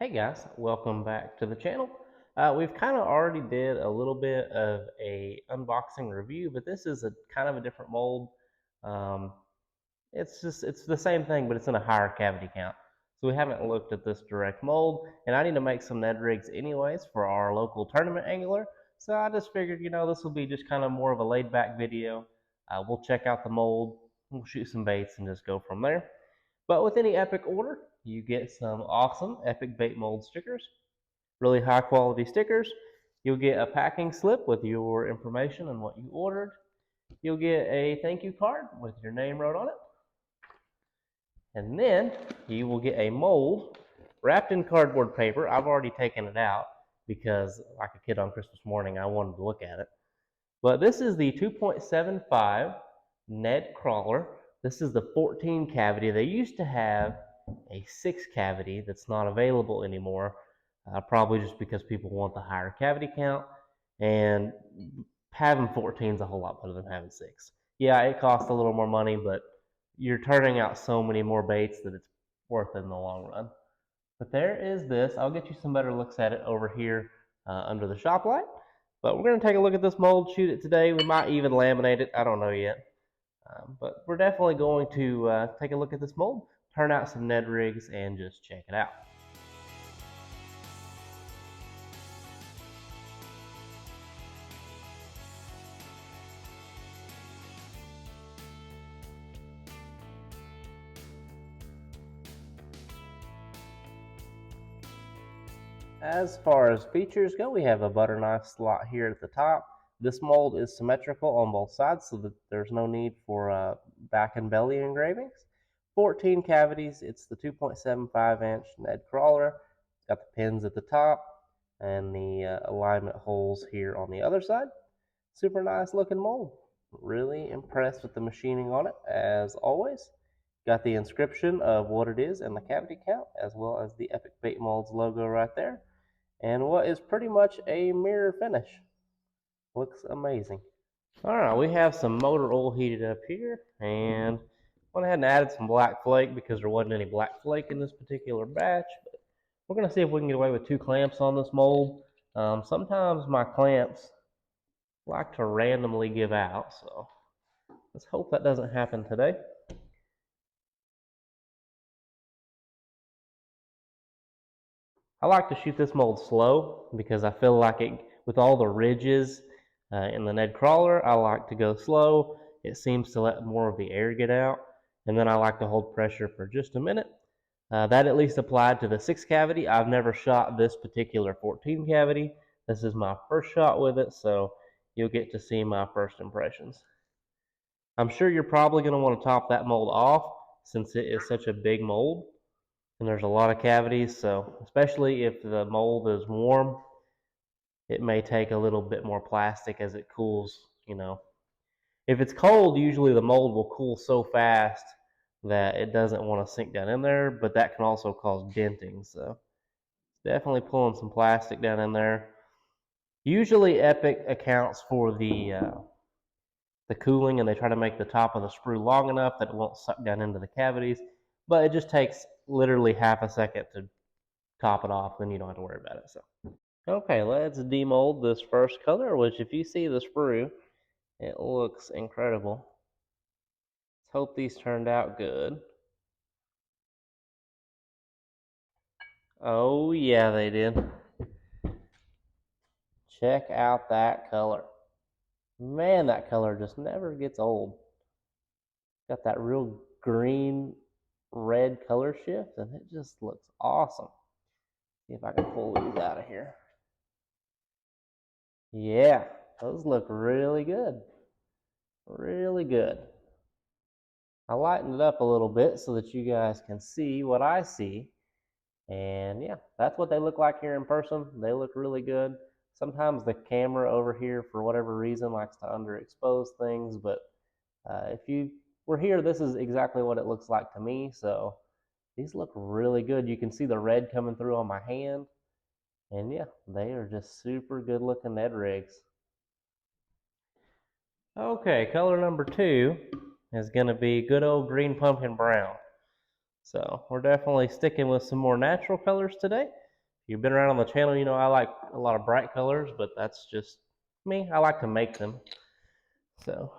Hey guys, welcome back to the channel. We've kind of already did a little bit of a unboxing review, but this is a kind of a different mold. Um, it's the same thing, but it's in a higher cavity count. So we haven't looked at this direct mold, and I need to make some Ned rigs anyways for our local tournament angler. So I just figured, this will be just kind of more of a laid back video. We'll check out the mold, we'll shoot some baits, and just go from there. But with any Epic order, you get some awesome Epic Bait Mold stickers, really high quality stickers. You'll get a packing slip with your information and what you ordered. You'll get a thank you card with your name wrote on it. And then you will get a mold wrapped in cardboard paper. I've already taken it out because, like a kid on Christmas morning, I wanted to look at it. But this is the 2.75 Ned Crawler. This is the 14 cavity. They used to have a 6 cavity that's not available anymore, probably just because people want the higher cavity count. And having 14 is a whole lot better than having 6. Yeah, it costs a little more money, but you're turning out so many more baits that it's worth it in the long run. But there is this. I'll get you some better looks at it over here under the shop light. But we're going to take a look at this mold, shoot it today. We might even laminate it. I don't know yet. But we're definitely going to take a look at this mold, turn out some Ned rigs, and just check it out. As far as features go, we have a butter knife slot here at the top. This mold is symmetrical on both sides, so that there's no need for back and belly engravings. 14 cavities. It's the 2.75-inch Ned Crawler. It's got the pins at the top and the alignment holes here on the other side. Super nice looking mold. Really impressed with the machining on it, as always. Got the inscription of what it is and the cavity count, as well as the Epic Bait Molds logo right there. And what is pretty much a mirror finish. Looks amazing. All right, we have some motor oil heated up here, and went ahead and added some black flake because there wasn't any black flake in this particular batch. But we're going to see if we can get away with 2 clamps on this mold. Sometimes my clamps like to randomly give out, so let's hope that doesn't happen today. I like to shoot this mold slow because I feel like it, with all the ridges in the Ned Crawler, I like to go slow. It seems to let more of the air get out, and then I like to hold pressure for just a minute. That at least applied to the 6 cavity. I've never shot this particular 14 cavity. This is my first shot with it, so you'll get to see my first impressions. I'm sure you're probably going to want to top that mold off since it is such a big mold and there's a lot of cavities, so especially if the mold is warm, it may take a little bit more plastic as it cools. If it's cold, usually the mold will cool so fast that it doesn't want to sink down in there, but that can also cause denting, so definitely pulling some plastic down in there. Usually Epic accounts for the cooling, and they try to make the top of the sprue long enough that it won't suck down into the cavities, but it just takes literally half a second to top it off, then you don't have to worry about it. So, okay, let's demold this first color, which if you see the sprue, it looks incredible. Let's hope these turned out good. Oh yeah, they did. Check out that color. Man, that color just never gets old. Got that real green red color shift, and it just looks awesome. See if I can pull these out of here. Yeah, those look really good. Really good. I lightened it up a little bit so that you guys can see what I see. And yeah, that's what they look like here in person. They look really good. Sometimes the camera over here, for whatever reason, likes to underexpose things. But if you were here, this is exactly what it looks like to me. So these look really good. You can see the red coming through on my hand. And yeah, they are just super good looking Ned rigs. Okay, color number 2 is going to be good old green pumpkin brown. So we're definitely sticking with some more natural colors today. you've been around on the channel, you know I like a lot of bright colors, but that's just me. I like to make them. So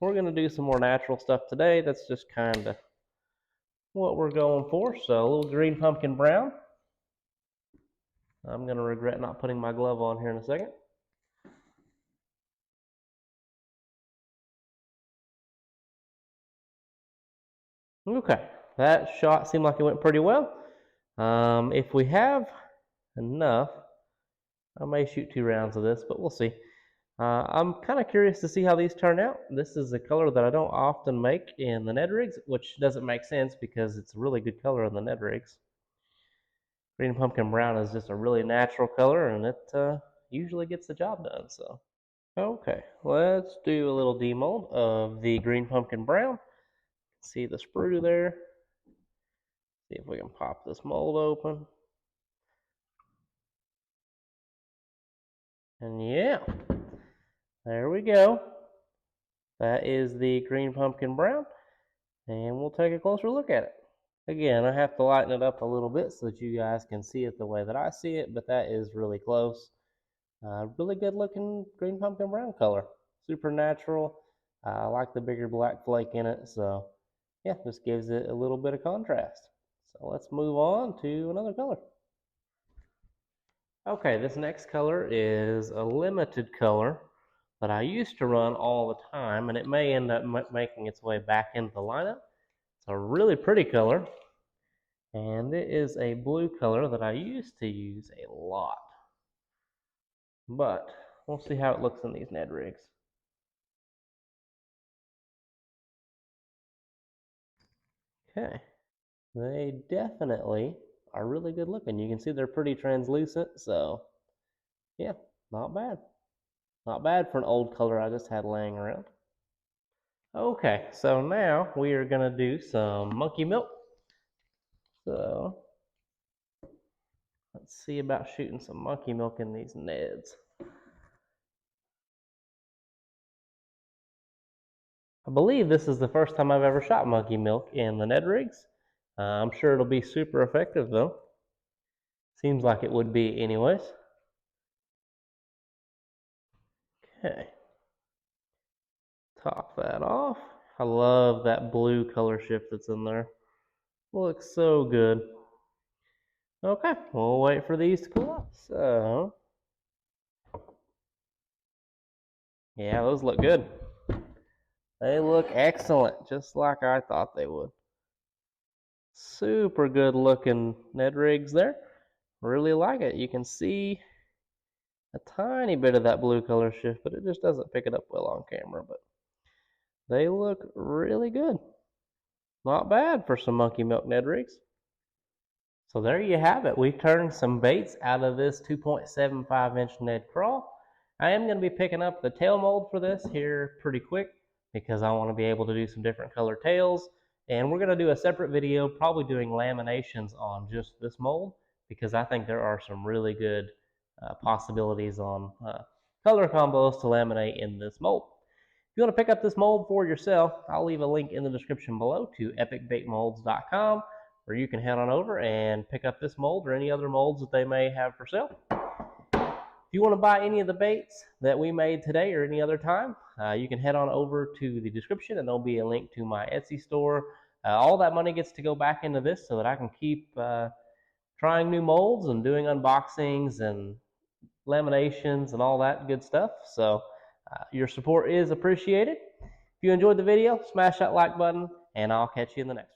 we're going to do some more natural stuff today. That's just kind of what we're going for. So a little green pumpkin brown. I'm going to regret not putting my glove on here in a second. Okay, that shot seemed like it went pretty well. If we have enough, I may shoot 2 rounds of this, but we'll see. I'm kind of curious to see how these turn out. This is a color that I don't often make in the Ned rigs, which doesn't make sense because it's a really good color in the Ned rigs. Green pumpkin brown is just a really natural color, and it usually gets the job done. So, okay, let's do a little demold of the green pumpkin brown. See the sprue there. See if we can pop this mold open. And yeah, there we go. That is the green pumpkin brown, and we'll take a closer look at it. Again, I have to lighten it up a little bit so that you guys can see it the way that I see it, but that is really close. Really good looking green pumpkin brown color. Super natural. I like the bigger black flake in it, so yeah, just gives it a little bit of contrast. So let's move on to another color. Okay, this next color is a limited color that I used to run all the time, and it may end up making its way back into the lineup. It's a really pretty color, and it is a blue color that I used to use a lot. But we'll see how it looks in these Ned rigs. Okay, they definitely are really good looking. You can see they're pretty translucent, so yeah, not bad. Not bad for an old color I just had laying around. Okay, so now we are going to do some monkey milk. So let's see about shooting some monkey milk in these Neds. I believe this is the first time I've ever shot monkey milk in the Ned rigs. I'm sure it'll be super effective though. Seems like it would be anyways. Okay. Top that off. I love that blue color shift that's in there. Looks so good. Okay, we'll wait for these to cool off. So, yeah, those look good. They look excellent, just like I thought they would. Super good looking Ned rigs there. Really like it. You can see a tiny bit of that blue color shift, but it just doesn't pick it up well on camera. But they look really good. Not bad for some monkey milk Ned rigs. So there you have it. We've turned some baits out of this 2.75-inch Ned Crawl. I am going to be picking up the tail mold for this here pretty quick because I want to be able to do some different color tails. And we're going to do a separate video, probably doing laminations on just this mold because I think there are some really good possibilities on color combos to laminate in this mold. If you want to pick up this mold for yourself, I'll leave a link in the description below to epicbaitmolds.com where you can head on over and pick up this mold or any other molds that they may have for sale. If you want to buy any of the baits that we made today or any other time, you can head on over to the description and there'll be a link to my Etsy store. All that money gets to go back into this so that I can keep trying new molds and doing unboxings and laminations and all that good stuff. So your support is appreciated. If you enjoyed the video, smash that like button and I'll catch you in the next one.